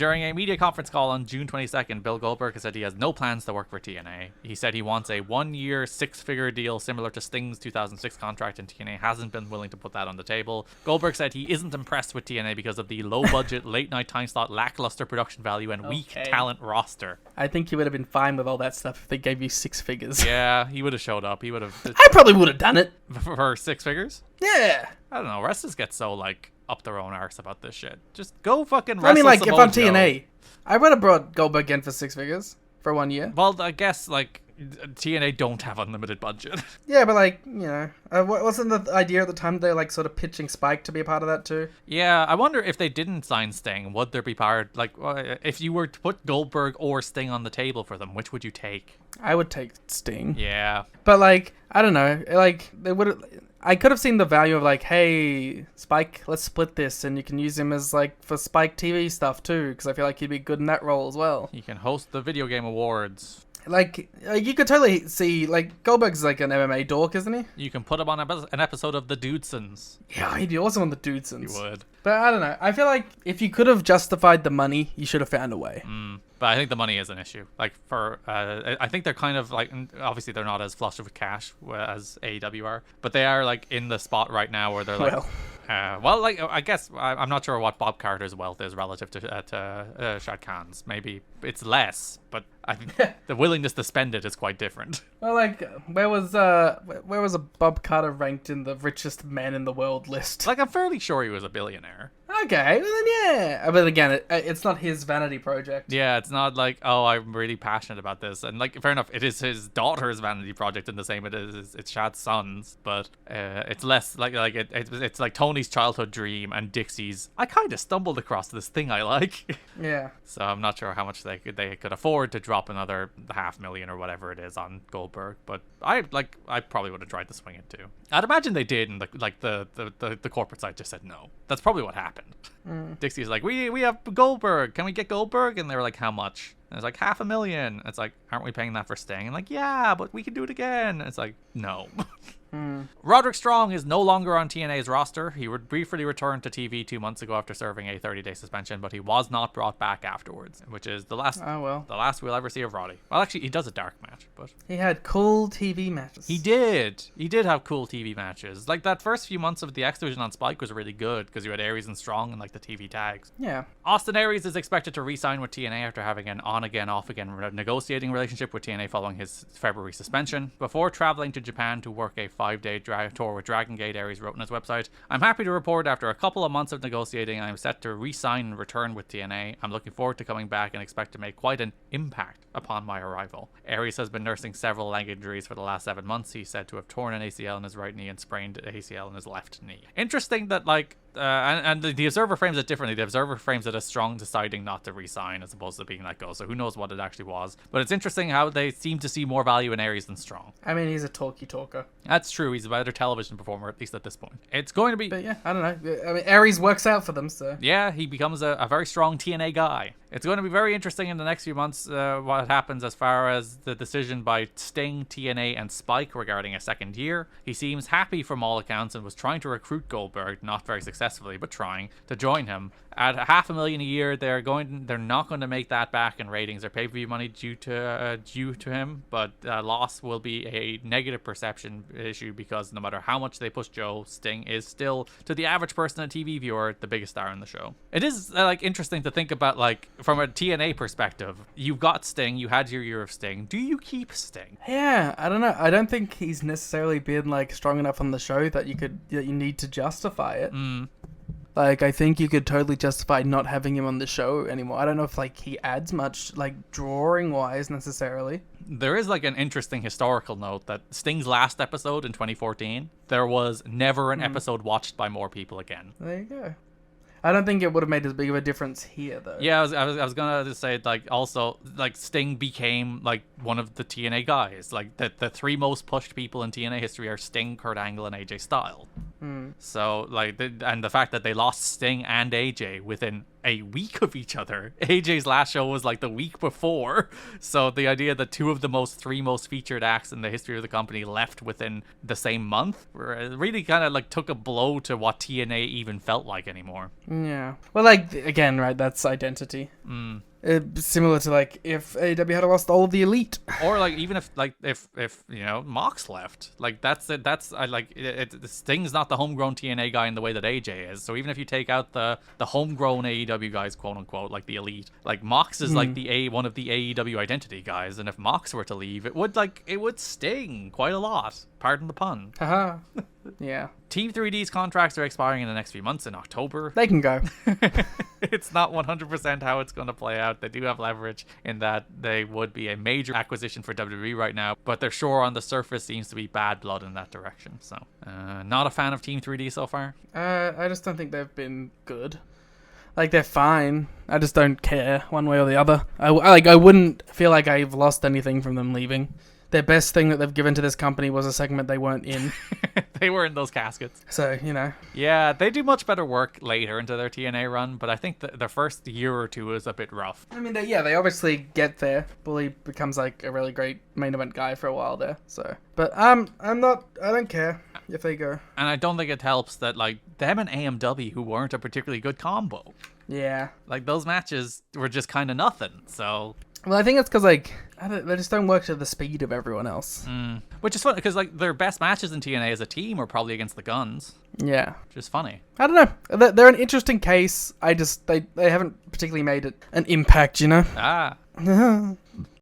During a media conference call on June 22nd, Bill Goldberg said he has no plans to work for TNA. He said he wants a 1-year, 6-figure deal similar to Sting's 2006 contract, and TNA hasn't been willing to put that on the table. Goldberg said he isn't impressed with TNA because of the low-budget, late-night time slot, lackluster production value, and weak talent roster. I think he would have been fine with all that stuff if they gave you 6 figures. Yeah, he would have showed up. He would have... I probably would have done it. For 6 figures? Yeah. I don't know. Wrestlers get so, like, up their own arse about this shit. Just go fucking wrestle. I mean, like, if I'm Joe. TNA, I would have brought Goldberg in for 6 figures for 1 year. Well, I guess, like, TNA don't have unlimited budget. Yeah, but, like, you know, wasn't the idea at the time they're, like, sort of pitching Spike to be a part of that, too? Yeah, I wonder if they didn't sign Sting, would there be part, like, if you were to put Goldberg or Sting on the table for them, which would you take? I would take Sting. Yeah. But, like, I don't know, like, they would have... I could have seen the value of, like, hey, Spike, let's split this, and you can use him as, like, for Spike TV stuff, too, because I feel like he'd be good in that role as well. He can host the video game awards. Like you could totally see, like, Goldberg's, like, an MMA dork, isn't he? You can put him on an episode of The Dudesons. Yeah, he'd be awesome on The Dudesons. You would. But I don't know. I feel like if you could have justified the money, you should have found a way. But I think the money is an issue. Like, for I think they're kind of like, obviously they're not as flush with cash as AEW are, but they are like in the spot right now where they're like, like, I guess I'm not sure what Bob Carter's wealth is relative to Shad Khan's. Maybe it's less, but I think the willingness to spend it is quite different. Well, like, where was a Bob Carter ranked in the richest men in the world list? Like, I'm fairly sure he was a billionaire. Okay, well then yeah. But again, it's not his vanity project. Yeah, it's not like, oh, I'm really passionate about this. And, like, fair enough, it is his daughter's vanity project in the same it is it's Shad's son's, but it's less like it's like Tony's childhood dream and Dixie's, I kind of stumbled across this thing I like. Yeah. So I'm not sure how much they could afford to drop another $500,000 or whatever it is on Goldberg, but I probably would have tried to swing it too. I'd imagine they did, and the corporate side just said no. That's probably what happened. Dixie's like, we have Goldberg. Can we get Goldberg? And they were like, how much? And it's like $500,000. It's like, aren't we paying that for Sting? And like, yeah, but we can do it again. And it's like, no. Roderick Strong is no longer on TNA's roster. He would briefly return to TV 2 months ago after serving a 30-day suspension, but he was not brought back afterwards, which is the last we'll ever see of Roddy. Well, actually, he does a dark match, but he had cool TV matches. He did have cool TV matches. Like, that first few months of the X Division on Spike was really good because you had Aries and Strong and like the TV tags. Yeah. Austin Aries is expected to re-sign with TNA after having an on-again, off-again negotiating relationship with TNA following his February suspension. Before traveling to Japan to work a 5-day tour with Dragon Gate, Aries wrote on his website, I'm happy to report after a couple of months of negotiating, I am set to re-sign and return with TNA. I'm looking forward to coming back and expect to make quite an impact upon my arrival. Aries has been nursing several leg injuries for the last 7 months. He's said to have torn an ACL in his right knee and sprained an ACL in his left knee. Interesting that, like, and the Observer frames it differently. The Observer frames it as Strong deciding not to re-sign as opposed to being let go. So who knows what it actually was. But it's interesting how they seem to see more value in Aries than Strong. I mean, he's a talker. That's true. He's a better television performer, at least at this point. It's going to be... But yeah, I don't know. I mean, Aries works out for them, so... Yeah, he becomes a very strong TNA guy. It's going to be very interesting in the next few months what happens as far as the decision by Sting, TNA, and Spike regarding a second year. He seems happy from all accounts and was trying to recruit Goldberg, not very successfully, but trying to join him. At $500,000 a year, they're not going to make that back in ratings or pay-per-view money due to him, but loss will be a negative perception issue because no matter how much they push Joe, Sting is still, to the average person, a TV viewer, the biggest star in the show. It is like interesting to think about, like, from a TNA perspective. You've got Sting, you had your year of Sting. Do you keep Sting? Yeah, I don't know. I don't think he's necessarily been, like, strong enough on the show that you need to justify it. Like, I think you could totally justify not having him on the show anymore. I don't know if, like, he adds much, like, drawing-wise necessarily. There is, like, an interesting historical note that Sting's last episode in 2014, there was never an episode watched by more people again. There you go. I don't think it would have made as big of a difference here, though. Yeah, I was gonna say, like, also, like, Sting became, like, one of the TNA guys. Like, the three most pushed people in TNA history are Sting, Kurt Angle, and AJ Styles. So, like, and the fact that they lost Sting and AJ within a week of each other. AJ's last show was like the week before. So the idea that two of the three most featured acts in the history of the company left within the same month really kind of like took a blow to what TNA even felt like anymore. Yeah. Well, like, again, right, that's identity. Similar to like if AEW had lost all of the Elite, or like even if you know Mox left, like that's it. That's I like it. Sting's not the homegrown TNA guy in the way that AJ is. So even if you take out the homegrown AEW guys, quote unquote, like the Elite, like Mox is like one of the AEW identity guys, and if Mox were to leave, it would sting quite a lot. Pardon the pun. Haha. Yeah. Team 3D's contracts are expiring in the next few months in October. They can go. It's not 100% how it's going to play out. They do have leverage in that they would be a major acquisition for WWE right now, but they're sure on the surface seems to be bad blood in that direction. So, not a fan of Team 3D so far. I just don't think they've been good. Like, they're fine. I just don't care one way or the other. I wouldn't feel like I've lost anything from them leaving. Their best thing that they've given to this company was a segment they weren't in. They were in those caskets. So, you know. Yeah, they do much better work later into their TNA run, but I think the first year or two is a bit rough. I mean, they obviously get there. Bully becomes like a really great main event guy for a while there. So, but I don't care if they go. And I don't think it helps that like them and AMW, who weren't a particularly good combo. Yeah. Like those matches were just kind of nothing. So. Well, I think it's because, like, they just don't work to the speed of everyone else. Which is funny, because, like, their best matches in TNA as a team are probably against the Guns. Yeah. Which is funny. I don't know. They're an interesting case. They haven't particularly made it an impact, you know? Ah.